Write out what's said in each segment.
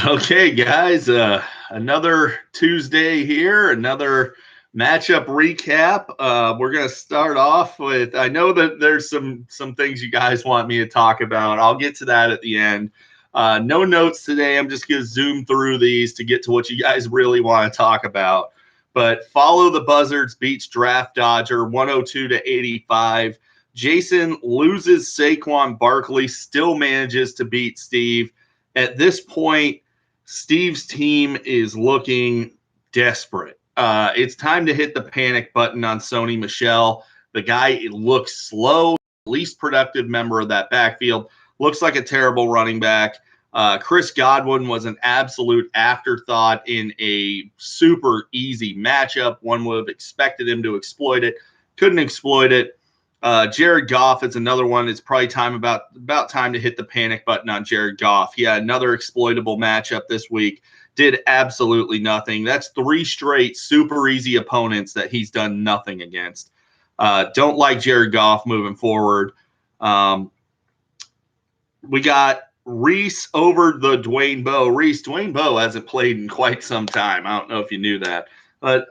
Okay, guys, another Tuesday here, another matchup recap. We're gonna start off with. I know that there's some things you guys want me to talk about. I'll get to that at the end. No notes today. I'm just gonna zoom through these to get to what you guys really want to talk about. But follow the Buzzards beats Draft Dodger 102 to 85. Jason loses Saquon Barkley, still manages to beat Steve. At this point, Steve's team is looking desperate. It's time to hit the panic button on Sony Michel. The guy looks slow, least productive member of that backfield. Looks like a terrible running back. Chris Godwin was an absolute afterthought in a super easy matchup. One would have expected him to exploit it. Couldn't exploit it. Jared Goff is another one. It's probably about time to hit the panic button on Jared Goff. He had another exploitable matchup this week. Did absolutely nothing. That's 3 straight super easy opponents that he's done nothing against. Don't like Jared Goff moving forward. We got Reese over the Dwayne Bowe. Dwayne Bowe hasn't played in quite some time. I don't know if you knew that. But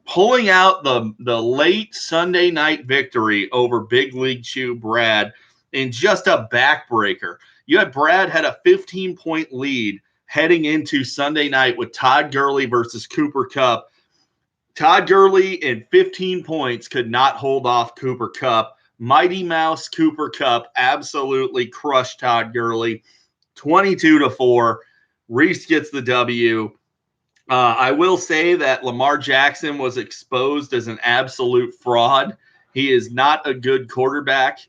pulling out the late Sunday night victory over Big League Chew Brad in just a backbreaker. You had Brad had a 15-point lead heading into Sunday night with Todd Gurley versus Cooper Kupp. Todd Gurley in 15 points could not hold off Cooper Kupp. Mighty Mouse Cooper Kupp absolutely crushed Todd Gurley 22-4. Reese gets the W. I will say that Lamar Jackson was exposed as an absolute fraud. He is not a good quarterback.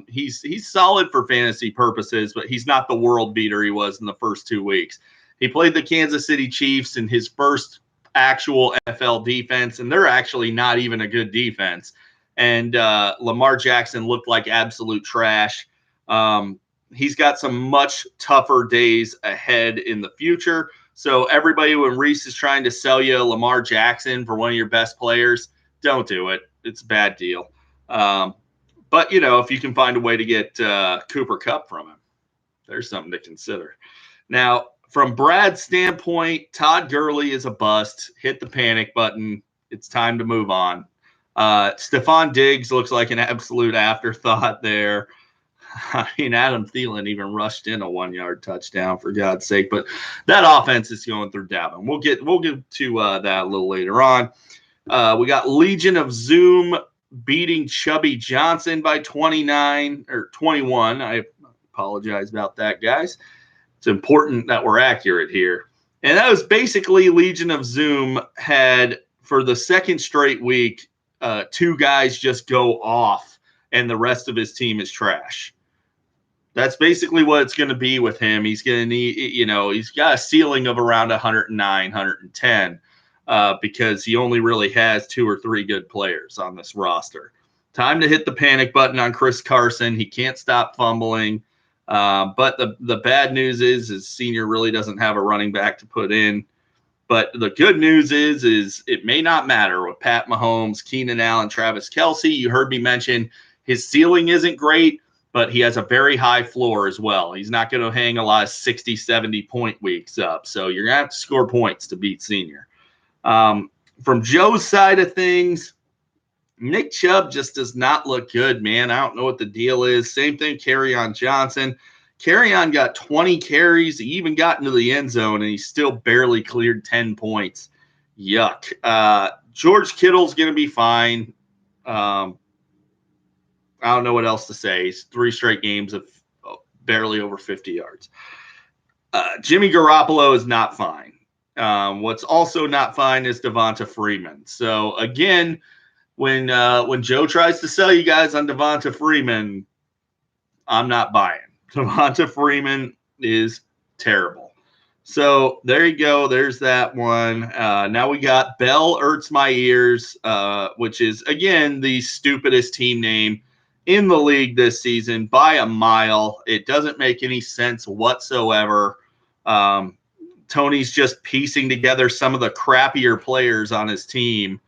He's solid for fantasy purposes, but he's not the world beater he was in the first 2 weeks. He played the Kansas City Chiefs in his first actual NFL defense, and they're actually not even a good defense. And Lamar Jackson looked like absolute trash. He's got some much tougher days ahead in the future. So everybody, when Reese is trying to sell you Lamar Jackson for one of your best players, don't do it. It's a bad deal. But, if you can find a way to get Cooper Kupp from him, there's something to consider. Now, from Brad's standpoint, Todd Gurley is a bust. Hit the panic button. It's time to move on. Stephon Diggs looks like an absolute afterthought there. I mean, Adam Thielen even rushed in a 1-yard touchdown, for God's sake. But that offense is going through Dalvin. We'll get to that a little later on. We got Legion of Zoom beating Chubby Johnson by 29 or 21. I apologize about that, guys. It's important that we're accurate here. And that was basically Legion of Zoom had, for the second straight week, 2 guys just go off, and the rest of his team is trash. That's basically what it's going to be with him. He's going to need, he's got a ceiling of around 109, 110 because he only really has 2 or 3 good players on this roster. Time to hit the panic button on Chris Carson. He can't stop fumbling. But the bad news is Senior really doesn't have a running back to put in. But the good news is it may not matter with Pat Mahomes, Keenan Allen, Travis Kelce. You heard me mention his ceiling isn't great, but he has a very high floor as well. He's not going to hang a lot of 60, 70-point weeks up. So you're going to have to score points to beat Senior. From Joe's side of things, Nick Chubb just does not look good, man. I don't know what the deal is. Same thing, Kerryon Johnson. Kerryon got 20 carries. He even got into the end zone, and he still barely cleared 10 points. Yuck. George Kittle's going to be fine. I don't know what else to say. He's 3 straight games of barely over 50 yards. Jimmy Garoppolo is not fine. What's also not fine is Devonta Freeman. So, again, when Joe tries to sell you guys on Devonta Freeman, I'm not buying. Devonta Freeman is terrible. So there you go. There's that one. Now we got Bell Hurts My Ears, which is, again, the stupidest team name in the league this season by a mile. It doesn't make any sense whatsoever. Tony's just piecing together some of the crappier players on his team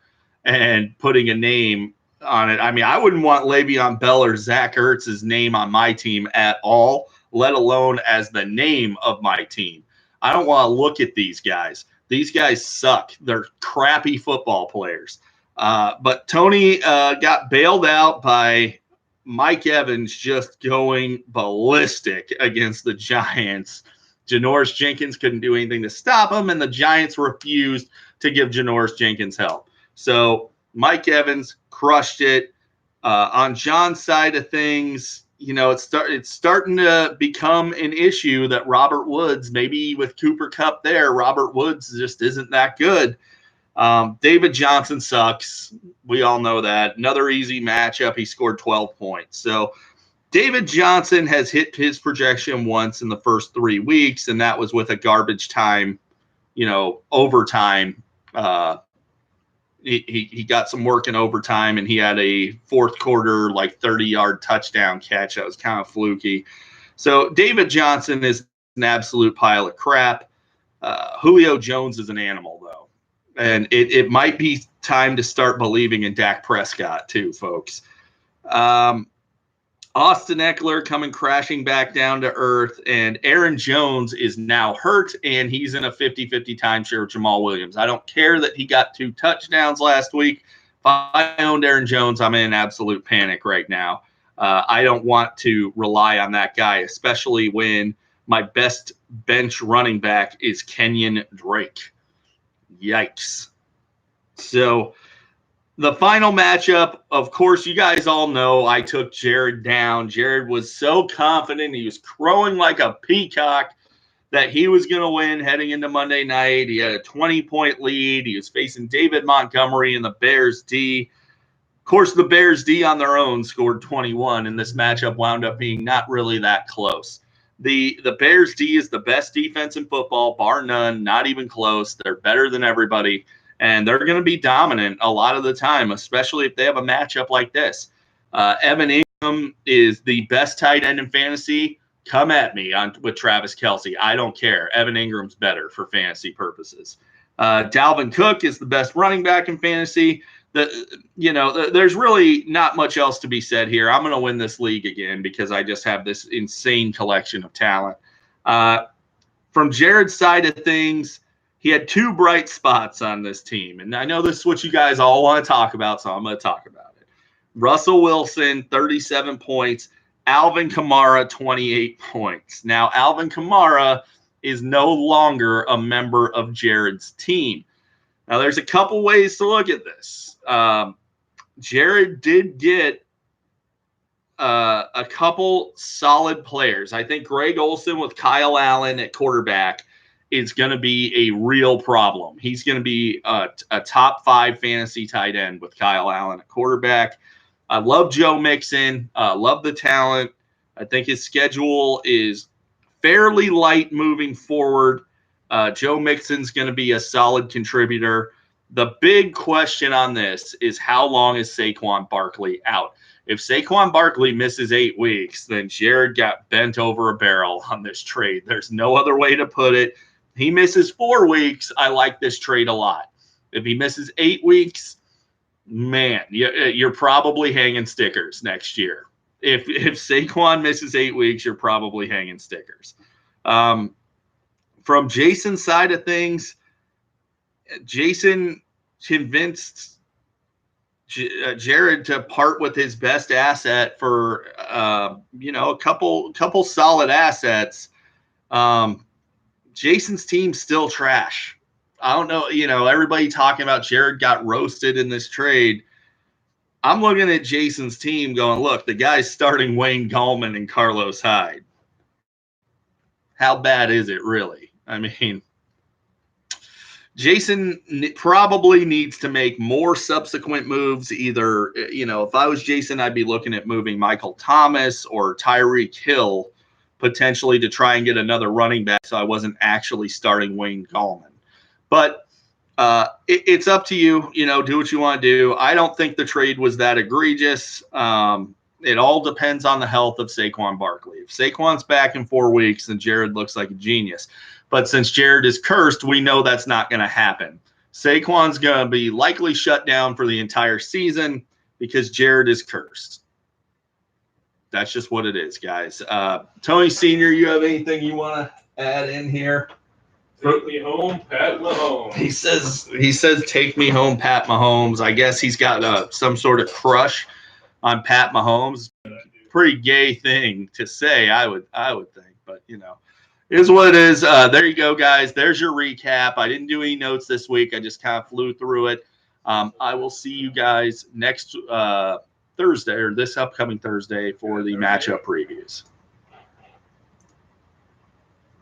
and putting a name on it. I mean, I wouldn't want Le'Veon Bell or Zach Ertz's name on my team at all, let alone as the name of my team. I don't want to look at these guys. These guys suck. They're crappy football players. But Tony got bailed out by Mike Evans just going ballistic against the Giants. Janoris Jenkins couldn't do anything to stop him, and the Giants refused to give Janoris Jenkins help. So Mike Evans crushed it. On John's side of things, it's starting to become an issue that Robert Woods, maybe with Cooper Kupp there, Robert Woods just isn't that good. David Johnson sucks. We all know that. Another easy matchup. He scored 12 points. So David Johnson has hit his projection once in the first 3 weeks, and that was with a garbage time, overtime. He got some work in overtime, and he had a fourth quarter, 30-yard touchdown catch. That was kind of fluky. So David Johnson is an absolute pile of crap. Julio Jones is an animal, though. And it might be time to start believing in Dak Prescott, too, folks. Austin Eckler coming crashing back down to earth, and Aaron Jones is now hurt, and he's in a 50-50 timeshare with Jamal Williams. I don't care that he got 2 touchdowns last week. If I owned Aaron Jones, I'm in absolute panic right now. I don't want to rely on that guy, especially when my best bench running back is Kenyon Drake. Yikes. So the final matchup, of course, you guys all know I took Jared down. Jared was so confident. He was crowing like a peacock that he was going to win heading into Monday night. He had a 20-point lead. He was facing David Montgomery and the Bears D. Of course, the Bears D on their own scored 21, and this matchup wound up being not really that close. The Bears D is the best defense in football, bar none, not even close. They're better than everybody. And they're going to be dominant a lot of the time, especially if they have a matchup like this. Evan Ingram is the best tight end in fantasy. Come at me with Travis Kelce. I don't care. Evan Ingram's better for fantasy purposes. Dalvin Cook is the best running back in fantasy. There's really not much else to be said here. I'm going to win this league again because I just have this insane collection of talent. From Jared's side of things, he had 2 bright spots on this team. And I know this is what you guys all want to talk about, so I'm going to talk about it. Russell Wilson, 37 points. Alvin Kamara, 28 points. Now, Alvin Kamara is no longer a member of Jared's team. Now, there's a couple ways to look at this. Jared did get a couple solid players. I think Greg Olsen with Kyle Allen at quarterback is going to be a real problem. He's going to be a top 5 fantasy tight end with Kyle Allen at quarterback. I love Joe Mixon. Love the talent. I think his schedule is fairly light moving forward. Joe Mixon's going to be a solid contributor. The big question on this is how long is Saquon Barkley out? If Saquon Barkley misses 8 weeks, then Jared got bent over a barrel on this trade. There's no other way to put it. He misses 4 weeks, I like this trade a lot. If he misses 8 weeks, man, you're probably hanging stickers next year. If Saquon misses 8 weeks, you're probably hanging stickers. From Jason's side of things, Jason convinced Jared to part with his best asset for a couple solid assets. Jason's team's still trash. I don't know, everybody talking about Jared got roasted in this trade. I'm looking at Jason's team going, look, the guy's starting Wayne Gallman and Carlos Hyde. How bad is it really? I mean, Jason probably needs to make more subsequent moves. Either, if I was Jason, I'd be looking at moving Michael Thomas or Tyreek Hill potentially to try and get another running back so I wasn't actually starting Wayne Gallman. But it's up to you. Do what you want to do. I don't think the trade was that egregious. It all depends on the health of Saquon Barkley. If Saquon's back in 4 weeks, then Jared looks like a genius. But since Jared is cursed, we know that's not going to happen. Saquon's going to be likely shut down for the entire season because Jared is cursed. That's just what it is, guys. Tony Sr., you have anything you want to add in here? Take me home, Pat Mahomes. He says, "Take me home, Pat Mahomes." I guess he's got some sort of crush on Pat Mahomes. Pretty gay thing to say, I would think, but is what it is. There you go, guys. There's your recap. I didn't do any notes this week. I just kind of flew through it. I will see you guys next Thursday or this upcoming Thursday for the matchup previews.